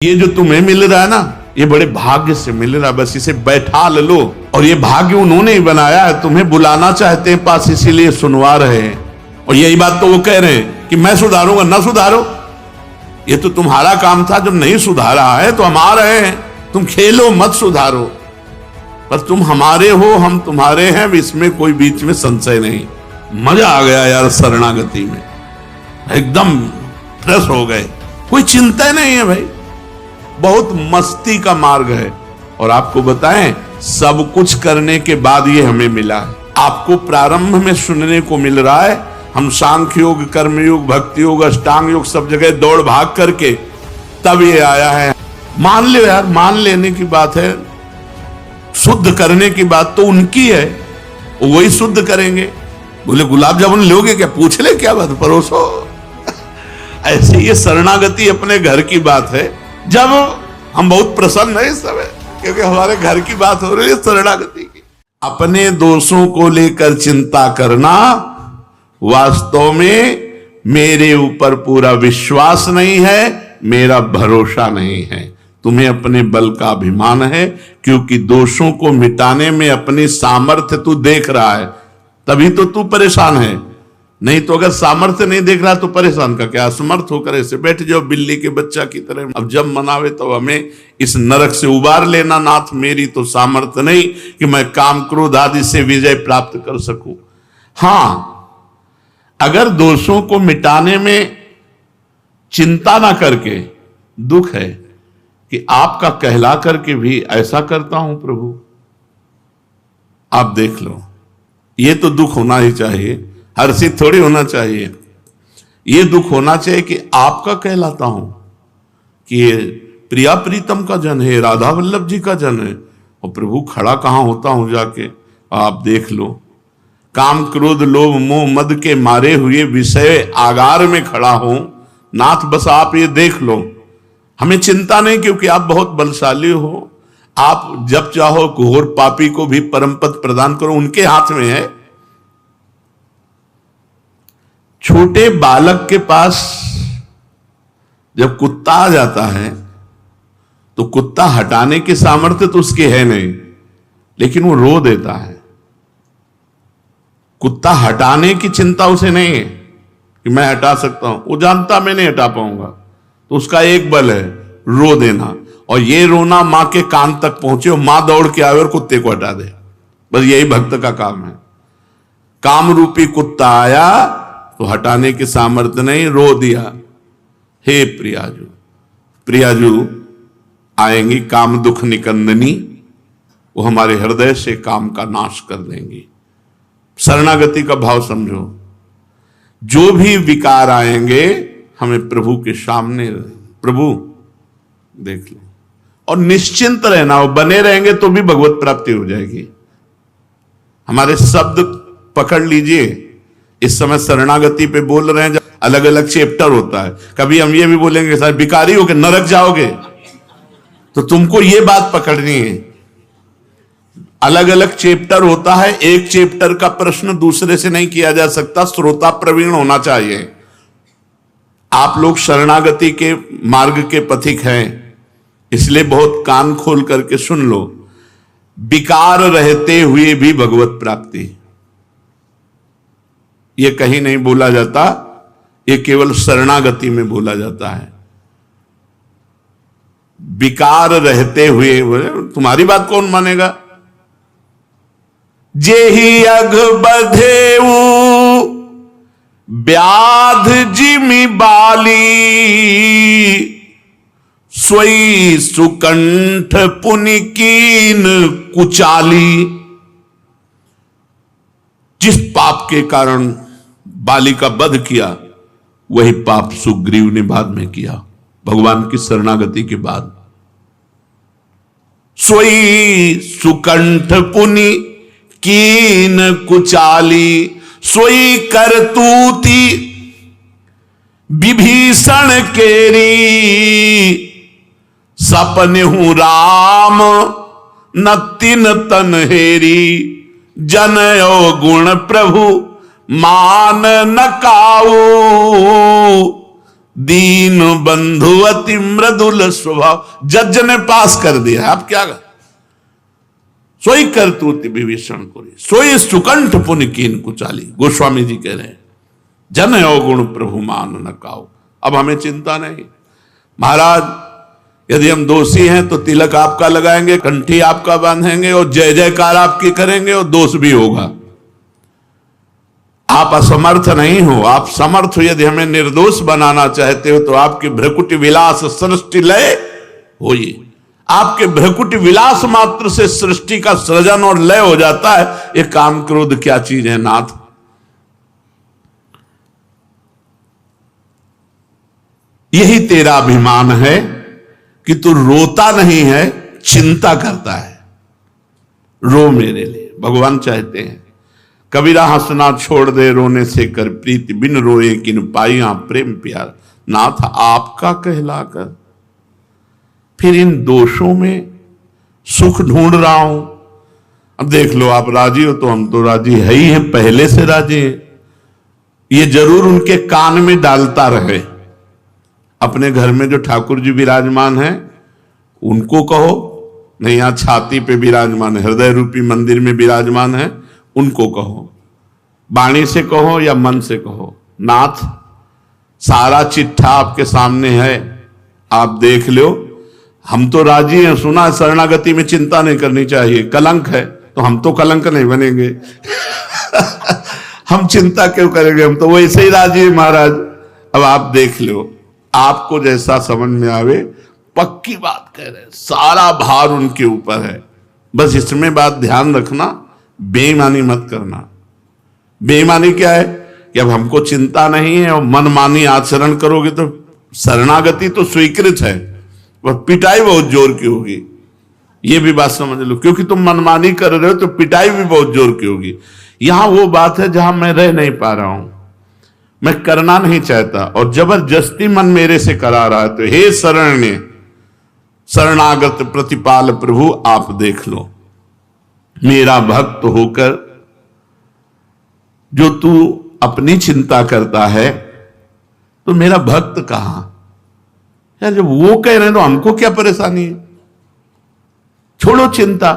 ये जो तुम्हें मिल रहा है ना, ये बड़े भाग्य से मिल रहा है, बस इसे बैठा लो। और ये भाग्य उन्होंने ही बनाया है, तुम्हें बुलाना चाहते हैं पास, इसीलिए सुनवा रहे हैं। और यही बात तो वो कह रहे हैं कि मैं सुधारूंगा, ना सुधारो, ये तो तुम्हारा काम था, जब नहीं सुधारा है तो हम आ रहे हैं, तुम खेलो मत सुधारो, बस तुम हमारे हो हम तुम्हारे हैं, इसमें कोई बीच में संशय नहीं। मजा आ गया यार, शरणागति में एकदम फ्रेश हो गए, कोई चिंता नहीं है भाई, बहुत मस्ती का मार्ग है। और आपको बताएं, सब कुछ करने के बाद ये हमें मिला है। आपको प्रारंभ में सुनने को मिल रहा है, हम सांख्य योग, कर्म योग, भक्ति योग, अष्टांग योग सब जगह दौड़ भाग करके तब ये आया है। मान लो यार, मान लेने की बात है, शुद्ध करने की बात तो उनकी है, वही शुद्ध करेंगे। बोले गुलाब जामुन लोगे क्या, पूछ ले क्या बात, परोसो। ऐसे ये शरणागति अपने घर की बात है। जब हम बहुत प्रसन्न है इस समय, क्योंकि हमारे घर की बात हो रही है शरणागति की। अपने दोषों को लेकर चिंता करना, वास्तव में मेरे ऊपर पूरा विश्वास नहीं है, मेरा भरोसा नहीं है। तुम्हें अपने बल का अभिमान है, क्योंकि दोषों को मिटाने में अपनी सामर्थ्य तू देख रहा है, तभी तो तू परेशान है। नहीं तो अगर सामर्थ्य नहीं देख रहा तो परेशान का क्या, असमर्थ होकर ऐसे बैठ जाओ बिल्ली के बच्चा की तरह। अब जब मनावे तो हमें इस नरक से उबार लेना नाथ, मेरी तो सामर्थ्य नहीं कि मैं काम क्रोध आदि से विजय प्राप्त कर सकूं। हां, अगर दोषों को मिटाने में चिंता ना करके, दुख है कि आपका कहला करके भी ऐसा करता हूं प्रभु, आप देख लो, ये तो दुख होना ही चाहिए, हर्षित थोड़ी होना चाहिए। ये दुख होना चाहिए कि आपका कहलाता हूं कि ये प्रिया प्रीतम का जन है, राधा वल्लभ जी का जन है, और प्रभु खड़ा कहां होता हूं जाके, आप देख लो। काम क्रोध लोभ मोह मद के मारे हुए विषय आगार में खड़ा हूं नाथ, बस आप ये देख लो। हमें चिंता नहीं, क्योंकि आप बहुत बलशाली हो, आप जब चाहो घोर पापी को भी परम पद प्रदान करो, उनके हाथ में है। छोटे बालक के पास जब कुत्ता आ जाता है तो कुत्ता हटाने की सामर्थ्य तो उसकी है नहीं, लेकिन वो रो देता है। कुत्ता हटाने की चिंता उसे नहीं है कि मैं हटा सकता हूं, वो जानता मैं नहीं हटा पाऊंगा, तो उसका एक बल है रो देना। और ये रोना मां के कान तक पहुंचे और मां दौड़ के आए और कुत्ते को हटा दे, बस यही भक्त का काम है। काम रूपी कुत्ता आया तो हटाने की सामर्थ्य नहीं, रो दिया, हे प्रियाजू। प्रियाजू आएंगी काम दुख निकंदनी, वो हमारे हृदय से काम का नाश कर देंगी। शरणागति का भाव समझो, जो भी विकार आएंगे हमें प्रभु के सामने, प्रभु देख लो, और निश्चिंत रहना, वो बने रहेंगे तो भी भगवत प्राप्ति हो जाएगी। हमारे शब्द पकड़ लीजिए, इस समय शरणागति पे बोल रहे हैं, जब अलग अलग चैप्टर होता है, कभी हम ये भी बोलेंगे सर भिखारी हो के नरक जाओगे, तो तुमको ये बात पकड़नी है। अलग अलग चैप्टर होता है, एक चैप्टर का प्रश्न दूसरे से नहीं किया जा सकता, श्रोता प्रवीण होना चाहिए। आप लोग शरणागति के मार्ग के पथिक हैं, इसलिए बहुत कान खोल करके सुन लो। विकार रहते हुए भी भगवत प्राप्ति, ये कहीं नहीं बोला जाता, ये केवल शरणागति में बोला जाता है। विकार रहते हुए, तुम्हारी बात कौन मानेगा। जेहि अघ बधेऊ व्याध जिमि बाली, सोई सुकंठ पुनि कीन कुचाली। जिस पाप के कारण बाली का वध किया, वही पाप सुग्रीव ने बाद में किया, भगवान की शरणागति के बाद। सोई सुकंठ पुनि कीन कुचाली, सोई करतूती विभीषण केरी। सपने हूं राम न तिन तन हेरी, जनयो गुण प्रभु मान न काऊ। दीन बंधु अति मृदुल स्वभाव। जज ने पास कर दिया, आप क्या कर? सोई करतूत विभीषण कोरी, सोई सुकंठ पुनि कीन कुचाली। गोस्वामी जी कह रहे हैं, जन अवगुण प्रभु मान न काओ। अब हमें चिंता नहीं। महाराज, यदि हम दोषी हैं तो तिलक आपका लगाएंगे, कंठी आपका बांधेंगे और जय जयकार आपकी करेंगे और दोष भी होगा। आप असमर्थ नहीं हो, आप समर्थ हो। यदि हमें निर्दोष बनाना चाहते हो तो आपके भ्रकुटी विलास सृष्टि लय होइए। आपके भ्रकुटी विलास मात्र से सृष्टि का सृजन और लय हो जाता है। ये काम क्रोध क्या चीज है नाथ? यही तेरा अभिमान है कि तू रोता नहीं है, चिंता करता है। रो मेरे लिए। भगवान चाहते हैं कबीरा हंसना छोड़ दे, रोने से कर प्रीति, बिन रोए किन पाइया प्रेम प्यार। नाथ आपका कहलाकर फिर इन दोषों में सुख ढूंढ रहा हूं। अब देख लो, आप राजी हो तो हम तो राजी है ही हैं, पहले से राजी हैं। ये जरूर उनके कान में डालता रहे। अपने घर में जो ठाकुर जी विराजमान हैं उनको कहो, नहीं यहाँ छाती पे विराजमान है, हृदय रूपी मंदिर में विराजमान है, उनको कहो। वाणी से कहो या मन से कहो, नाथ सारा चिट्ठा आपके सामने है, आप देख लो। हम तो राजी हैं। सुना शरणागति में चिंता नहीं करनी चाहिए, कलंक है, तो हम तो कलंक नहीं बनेंगे। हम चिंता क्यों करेंगे? हम तो वैसे ही राजी हैं महाराज। अब आप देख लो, आपको जैसा समझ में आवे। पक्की बात कह रहे हैं, सारा भार उनके ऊपर है। बस इसमें बात ध्यान रखना, बेईमानी मत करना। बेईमानी क्या है कि अब हमको चिंता नहीं है और मनमानी आचरण करोगे तो शरणागति तो स्वीकृत है, वह पिटाई बहुत जोर की होगी। ये भी बात समझ लो, क्योंकि तुम मनमानी कर रहे हो तो पिटाई भी बहुत जोर की होगी। यहां वो बात है जहां मैं रह नहीं पा रहा हूं, मैं करना नहीं चाहता और जबरदस्ती मन मेरे से करा रहा है। तो हे शरण्य शरणागत प्रतिपाल प्रभु, आप देख लो, मेरा भक्त होकर जो तू अपनी चिंता करता है तो मेरा भक्त कहां? यार जब वो कह रहे हैं तो हमको क्या परेशानी है? छोड़ो चिंता।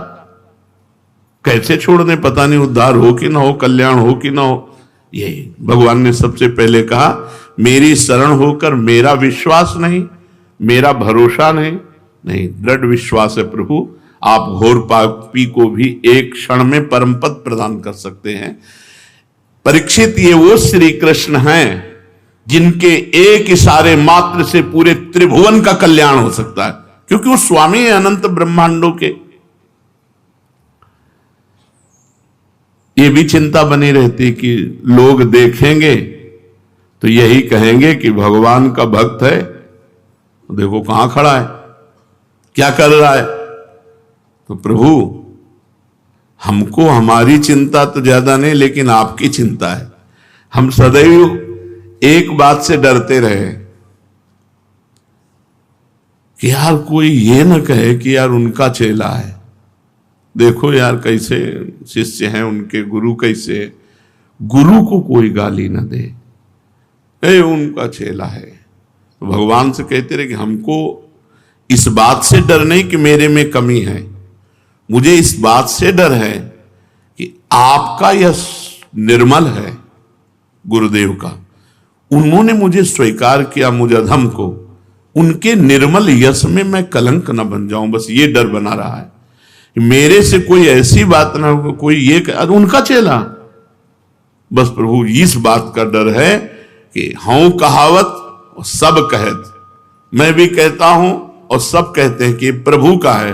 कैसे छोड़ दें? पता नहीं उद्धार हो कि ना हो, कल्याण हो कि ना हो। यही भगवान ने सबसे पहले कहा, मेरी शरण होकर मेरा विश्वास नहीं, मेरा भरोसा नहीं दृढ़ विश्वास है प्रभु। आप घोर पापी को भी एक क्षण में परम पद प्रदान कर सकते हैं। परीक्षित, ये वो श्री कृष्ण हैं जिनके एक इशारे मात्र से पूरे त्रिभुवन का कल्याण हो सकता है, क्योंकि वो स्वामी है अनंत ब्रह्मांडों के। ये भी चिंता बनी रहती कि लोग देखेंगे तो यही कहेंगे कि भगवान का भक्त है, देखो कहां खड़ा है, क्या कर रहा है। तो प्रभु, हमको हमारी चिंता तो ज्यादा नहीं, लेकिन आपकी चिंता है। हम सदैव एक बात से डरते रहे कि यार कोई ये ना कहे कि यार उनका चेला है, देखो यार कैसे शिष्य हैं उनके, गुरु कैसे, गुरु को कोई गाली ना दे, उनका चेला है। तो भगवान से कहते रहे कि हमको इस बात से डर नहीं कि मेरे में कमी है, मुझे इस बात से डर है कि आपका यश निर्मल है, गुरुदेव का। उन्होंने मुझे स्वीकार किया, मुझे अधम को, उनके निर्मल यश में मैं कलंक न बन जाऊं, बस ये डर बना रहा है। मेरे से कोई ऐसी बात ना हो, कोई ये उनका चेला, बस प्रभु इस बात का डर है कि हूं कहावत और सब कहत, मैं भी कहता हूं और सब कहते हैं कि प्रभु का है,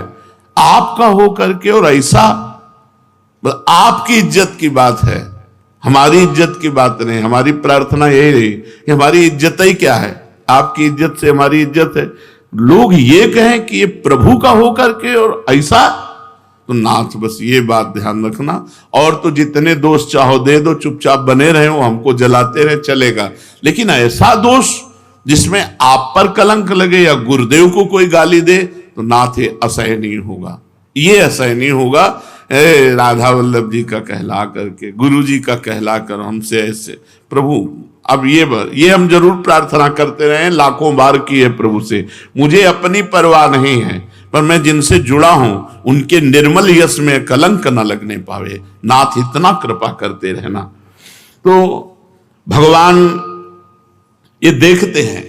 आपका हो करके, और ऐसा आपकी इज्जत की बात है, हमारी इज्जत की बात नहीं। हमारी प्रार्थना यही रही कि हमारी इज्जत ही क्या है, आपकी इज्जत से हमारी इज्जत है। लोग ये कहें कि ये प्रभु का हो करके और ऐसा, तो नाथ बस ये बात ध्यान रखना। और तो जितने दोष चाहो दे दो, चुपचाप बने रहे हो, हमको जलाते रहे, चलेगा। लेकिन ऐसा दोष जिसमें आप पर कलंक लगे या गुरुदेव को कोई गाली दे, तो नाथ ये असह्य नहीं होगा, ये असह्य नहीं होगा। राधा वल्लभ जी का कहला करके, गुरु जी का कहला कर हमसे ऐसे, प्रभु अब ये हम जरूर प्रार्थना करते रहे, लाखों बार की है प्रभु से, मुझे अपनी परवाह नहीं है, पर मैं जिनसे जुड़ा हूं उनके निर्मल यश में कलंक न लगने पावे। नाथ इतना कृपा करते रहना। तो भगवान ये देखते हैं,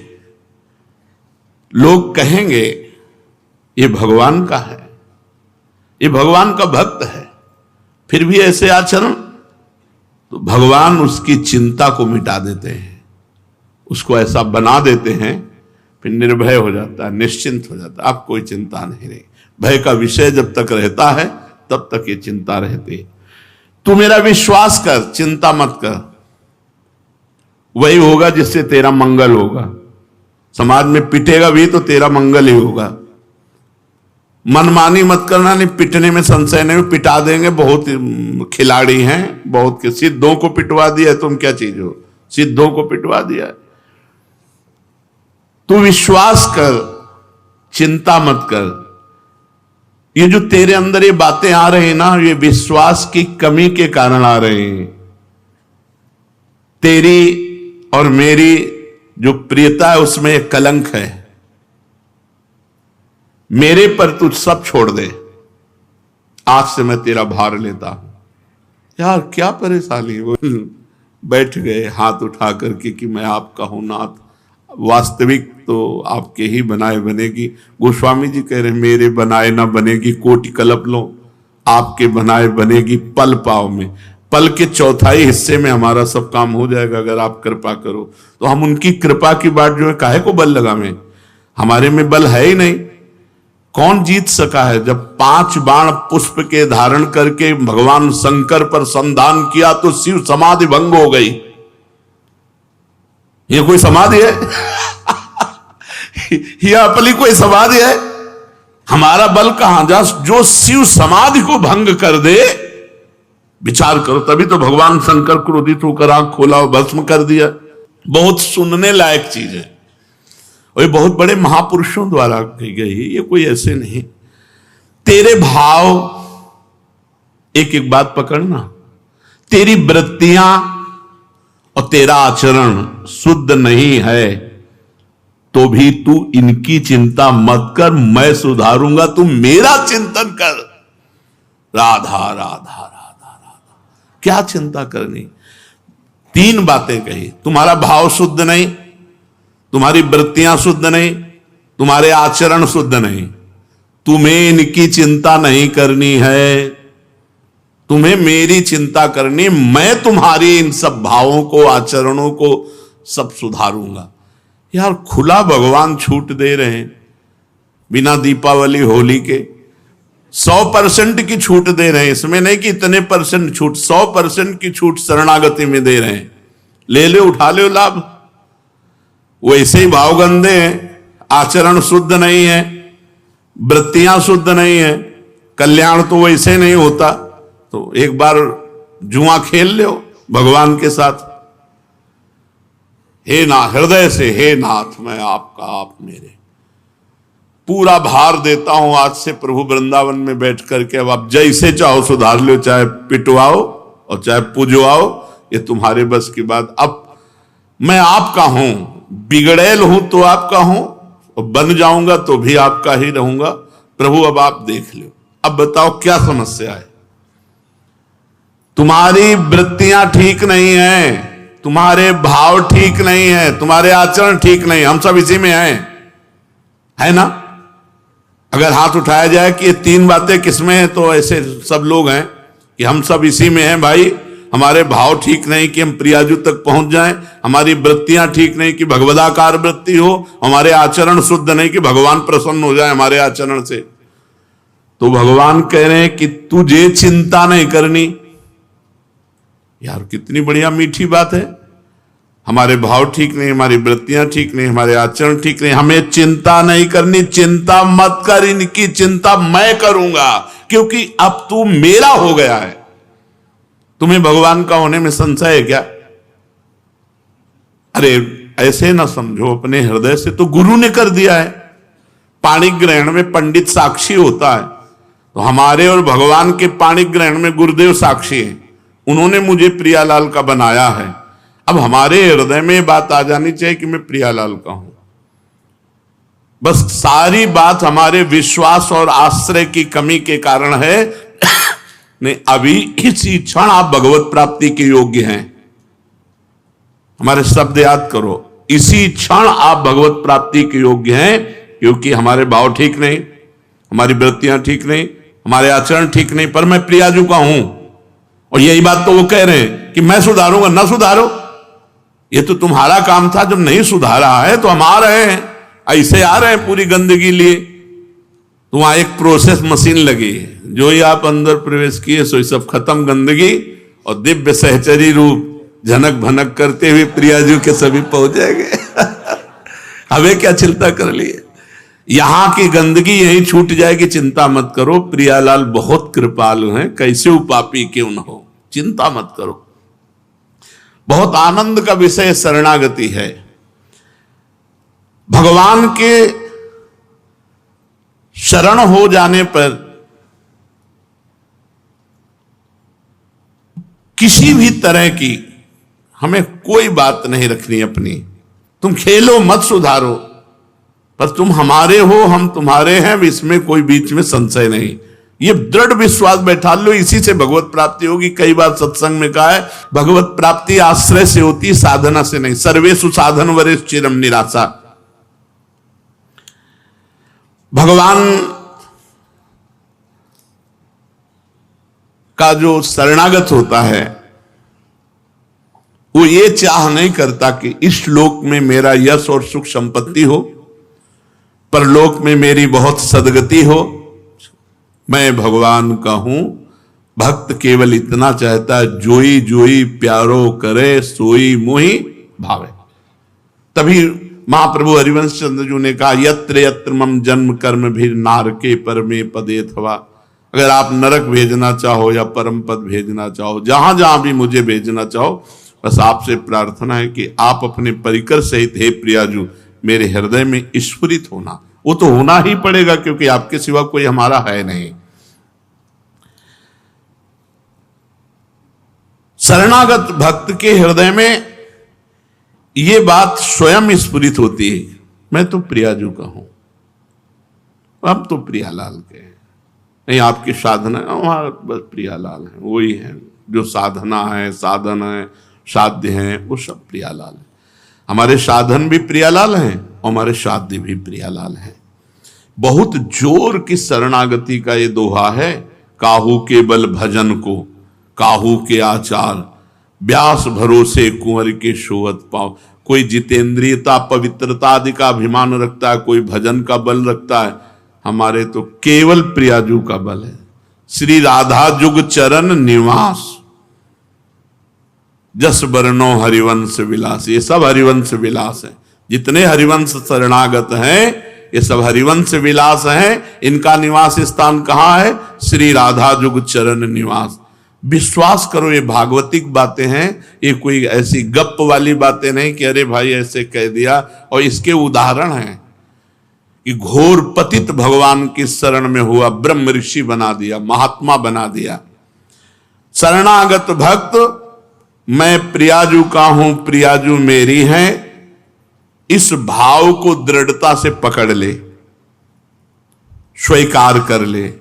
लोग कहेंगे ये भगवान का है, ये भगवान का भक्त है, फिर भी ऐसे आचरण, तो भगवान उसकी चिंता को मिटा देते हैं, उसको ऐसा बना देते हैं, फिर निर्भय हो जाता है, निश्चिंत हो जाता है। अब कोई चिंता नहीं रही। भय का विषय जब तक रहता है तब तक ये चिंता रहती है। तू मेरा विश्वास कर, चिंता मत कर, वही होगा जिससे तेरा मंगल होगा। समाज में पिटेगा भी तो तेरा मंगल ही होगा। मनमानी मत करना, नहीं पिटने में संशय नहीं, पिटा देंगे, बहुत खिलाड़ी हैं, बहुत के सिद्धों को पिटवा दिया, तुम क्या चीज हो, सिद्धों को पिटवा दिया। तू विश्वास कर, चिंता मत कर। ये जो तेरे अंदर ये बातें आ रही ना, ये विश्वास की कमी के कारण आ रही हैं। तेरी और मेरी जो प्रियता है उसमें एक कलंक है। मेरे पर तू सब छोड़ दे, आज से मैं तेरा भार लेता हूं। यार क्या परेशानी, वो बैठ गए हाथ उठा करके कि मैं आपका हूं नाथ, वास्तविक तो आपके ही बनाए बनेगी। गोस्वामी जी कह रहे मेरे बनाए ना बनेगी, कोटि कल्प लो, आपके बनाए बनेगी पल पाव में। पल के चौथाई हिस्से में हमारा सब काम हो जाएगा अगर आप कृपा करो। तो हम उनकी कृपा की बात जो है, काहे को बल लगावें, हमारे में बल है ही नहीं। कौन जीत सका है? जब 5 बाण पुष्प के धारण करके भगवान शंकर पर संधान किया तो शिव समाधि भंग हो गई। ये कोई समाधि है? यह अपनी कोई समाधि है? हमारा बल कहां जा, जो शिव समाधि को भंग कर दे। विचार करो, तभी तो भगवान शंकर क्रोधित होकर आंख खोला और भस्म कर दिया। बहुत सुनने लायक चीज है और ये बहुत बड़े महापुरुषों द्वारा कही गई है, ये कोई ऐसे नहीं। तेरे भाव, एक एक बात पकड़ना, तेरी वृत्तियां और तेरा आचरण शुद्ध नहीं है तो भी तू इनकी चिंता मत कर, मैं सुधारूंगा, तू मेरा चिंतन कर। राधा राधा राधा राधा, क्या चिंता करनी। 3 बातें कही, तुम्हारा भाव शुद्ध नहीं, तुम्हारी वृत्तियां शुद्ध नहीं, तुम्हारे आचरण शुद्ध नहीं, तुम्हें इनकी चिंता नहीं करनी है, तुम्हें मेरी चिंता करनी। मैं तुम्हारी इन सब भावों को, आचरणों को सब सुधारूंगा। यार खुला भगवान छूट दे रहे हैं, बिना दीपावली होली के 100% की छूट दे रहे हैं। इसमें नहीं कि इतने % छूट, 100% की छूट शरणागति में दे रहे हैं। ले लो, उठा लो लाभ। वैसे ही भाव गंदे हैं, आचरण शुद्ध नहीं है, वृत्तियां शुद्ध नहीं है, कल्याण तो वैसे नहीं होता। तो एक बार जुआ खेल लो भगवान के साथ। हे ना, हृदय से हे नाथ, मैं आपका, आप मेरे, पूरा भार देता हूं आज से प्रभु वृंदावन में बैठ करके। अब आप जैसे चाहो सुधार लो, चाहे पिटवाओ और चाहे पुजवाओ, ये तुम्हारे बस की बात। अब मैं आपका हूं, बिगड़ैल हूं तो आपका हूं, और बन जाऊंगा तो भी आपका ही रहूंगा। प्रभु अब आप देख लो, अब बताओ क्या समस्या है। तुम्हारी वृत्तियां ठीक नहीं है, तुम्हारे भाव ठीक नहीं है, तुम्हारे आचरण ठीक नहीं। हम सब इसी में हैं, है ना? अगर हाथ उठाया जाए कि ये 3 बातें किसमें हैं, तो ऐसे सब लोग हैं कि हम सब इसी में हैं भाई। हमारे भाव ठीक नहीं कि हम प्रियाजू तक पहुंच जाएं, हमारी वृत्तियां ठीक नहीं कि भगवदाकार वृत्ति हो, हमारे आचरण शुद्ध नहीं कि भगवान प्रसन्न हो जाए हमारे आचरण से। तो भगवान कह रहे हैं कि तुझे चिंता नहीं करनी। यार कितनी बढ़िया मीठी बात है। हमारे भाव ठीक नहीं, हमारी वृत्तियां ठीक नहीं, हमारे आचरण ठीक नहीं, हमें चिंता नहीं करनी। चिंता मत कर, इनकी चिंता मैं करूंगा, क्योंकि अब तू मेरा हो गया है। तुम्हें भगवान का होने में संशय है क्या? अरे ऐसे ना समझो, अपने हृदय से तो गुरु ने कर दिया है। पाणी ग्रहण में पंडित साक्षी होता है, तो हमारे और भगवान के पाणी ग्रहण में गुरुदेव साक्षी हैं। उन्होंने मुझे प्रियालाल का बनाया है। अब हमारे हृदय में बात आ जानी चाहिए कि मैं प्रियालाल का हूं। बस सारी बात हमारे विश्वास और आश्रय की कमी के कारण है। नहीं, अभी इसी क्षण आप भगवत प्राप्ति के योग्य हैं। हमारे शब्द याद करो, इसी क्षण आप भगवत प्राप्ति के योग्य हैं, क्योंकि हमारे भाव ठीक नहीं, हमारी वृत्तियां ठीक नहीं, हमारे आचरण ठीक नहीं, पर मैं प्रियाजू का हूं। और यही बात तो वो कह रहे हैं कि मैं सुधारूंगा। ना सुधारो, ये तो तुम्हारा काम था, जब नहीं सुधारा है तो हम आ रहे हैं, ऐसे आ रहे हैं पूरी गंदगी लिए। तो वहां एक प्रोसेस मशीन लगी है, जो ही आप अंदर प्रवेश किए सो सब खत्म गंदगी, और दिव्य सहचरी रूप झनक भनक करते हुए प्रियाजू के सभी पहुंच जाएंगे। हमें क्या चिंता कर लिए, यहां की गंदगी यही छूट जाएगी, चिंता मत करो। प्रियालाल बहुत कृपालु हैं, कैसे उपापी क्यों न हो, चिंता मत करो। बहुत आनंद का विषय शरणागति है। भगवान के शरण हो जाने पर किसी भी तरह की हमें कोई बात नहीं रखनी अपनी। तुम खेलो मत सुधारो, पर तुम हमारे हो, हम तुम्हारे हैं, इसमें कोई बीच में संशय नहीं। ये दृढ़ विश्वास बैठा लो, इसी से भगवत प्राप्ति होगी। कई बार सत्संग में कहा है, भगवत प्राप्ति आश्रय से होती, साधना से नहीं। सर्वेषु साधन वरेष चिरम निराशा। भगवान का जो शरणागत होता है वो ये चाह नहीं करता कि इस लोक में मेरा यश और सुख संपत्ति हो, परलोक में मेरी बहुत सदगति हो। मैं भगवान का हूं। भक्त केवल इतना चाहता है, जोई जोई प्यारो करे सोई मोहि भावे। तभी महाप्रभु हरिवंश चंद्र जी ने कहा, यत्र यत्र मम जन्म कर्म भी नारके परमे पदे थवा। अगर आप नरक भेजना चाहो या परम पद भेजना चाहो, जहां जहां भी मुझे भेजना चाहो, बस आपसे प्रार्थना है कि आप अपने परिकर सहित हे प्रियाजू मेरे हृदय में स्फुरित होना। वो तो होना ही पड़ेगा, क्योंकि आपके सिवा कोई हमारा है नहीं। शरणागत भक्त के हृदय में ये बात स्वयं स्फुरित होती है, मैं तो प्रियाजू का हूं, अब तो प्रियालाल के हैं। नहीं, आपकी साधना, हमारा बस प्रियालाल है, वही है जो साधना है, साधन है, साध्य है, वो सब प्रियालाल है। हमारे साधन भी प्रियालाल हैं और हमारे साध्य भी प्रियालाल हैं। बहुत जोर की शरणागति का ये दोहा है, काहू के बल भजन को काहू के आचार, व्यास भरोसे कुंवर के सोवत पाओ। कोई जितेंद्रियता पवित्रता आदि का अभिमान रखता है, कोई भजन का बल रखता है। हमारे तो केवल प्रियाजू का बल है। श्री राधा जुग चरण निवास, जस बरनो हरिवंश विलास। ये सब हरिवंश विलास है। जितने हरिवंश शरणागत हैं ये सब हरिवंश विलास हैं। इनका निवास स्थान कहां है? श्री राधा जुग चरण निवास। विश्वास करो, ये भागवतिक बातें हैं, ये कोई ऐसी गप वाली बातें नहीं कि अरे भाई ऐसे कह दिया। और इसके उदाहरण हैं कि घोर पतित भगवान की शरण में हुआ, ब्रह्म ऋषि बना दिया, महात्मा बना दिया। शरणागत भक्त मैं प्रियाजू का हूं, प्रियाजू मेरी है, इस भाव को दृढ़ता से पकड़ ले, स्वीकार कर ले।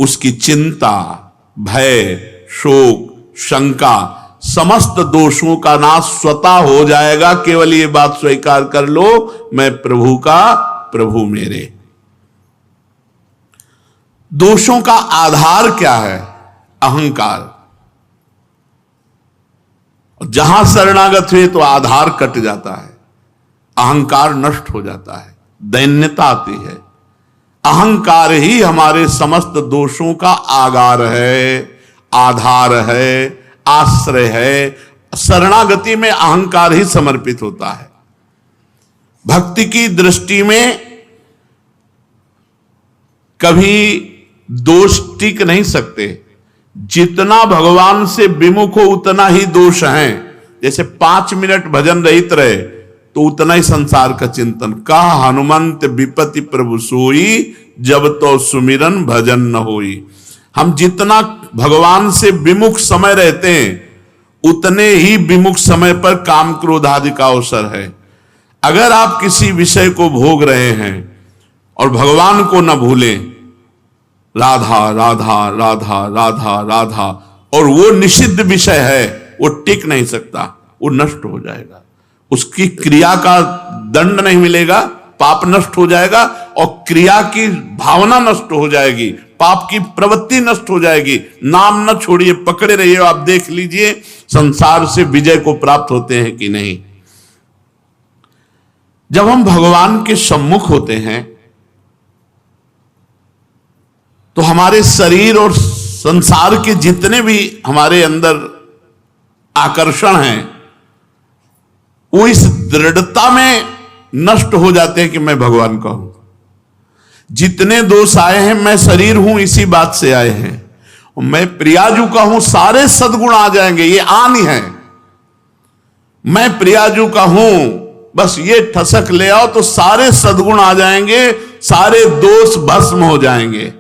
उसकी चिंता, भय, शोक, शंका, समस्त दोषों का नाश स्वतः हो जाएगा। केवल ये बात स्वीकार कर लो, मैं प्रभु का, प्रभु मेरे। दोषों का आधार क्या है? अहंकार। जहां शरणागत हुए तो आधार कट जाता है, अहंकार नष्ट हो जाता है, दैन्यता आती है। अहंकार ही हमारे समस्त दोषों का आगार है, आधार है, आश्रय है। शरणागति में अहंकार ही समर्पित होता है। भक्ति की दृष्टि में कभी दोष टिक नहीं सकते। जितना भगवान से विमुख हो उतना ही दोष हैं। जैसे 5 मिनट भजन रहित रहे तो उतना ही संसार का चिंतन। कहा हनुमंत विपति प्रभु सोई, जब तो सुमिरन भजन न होई। हम जितना भगवान से विमुख समय रहते हैं उतने ही विमुख समय पर काम क्रोध आदि का अवसर है। अगर आप किसी विषय को भोग रहे हैं और भगवान को न भूलें, राधा राधा राधा राधा राधा, और वो निषिद्ध विषय है, वो टिक नहीं सकता, वो नष्ट हो जाएगा, उसकी क्रिया का दंड नहीं मिलेगा, पाप नष्ट हो जाएगा और क्रिया की भावना नष्ट हो जाएगी, पाप की प्रवृत्ति नष्ट हो जाएगी। नाम न छोड़िए, पकड़े रहिए, आप देख लीजिए संसार से विजय को प्राप्त होते हैं कि नहीं। जब हम भगवान के सम्मुख होते हैं तो हमारे शरीर और संसार के जितने भी हमारे अंदर आकर्षण हैं वो इस दृढ़ता में नष्ट हो जाते हैं कि मैं भगवान का हूं। जितने दोष आए हैं, मैं शरीर हूं इसी बात से आए हैं, मैं प्रियाजू का हूं, सारे सद्गुण आ जाएंगे, ये आन ही है। मैं प्रियाजू का हूं, बस ये ठसक ले आओ तो सारे सद्गुण आ जाएंगे, सारे दोष भस्म हो जाएंगे।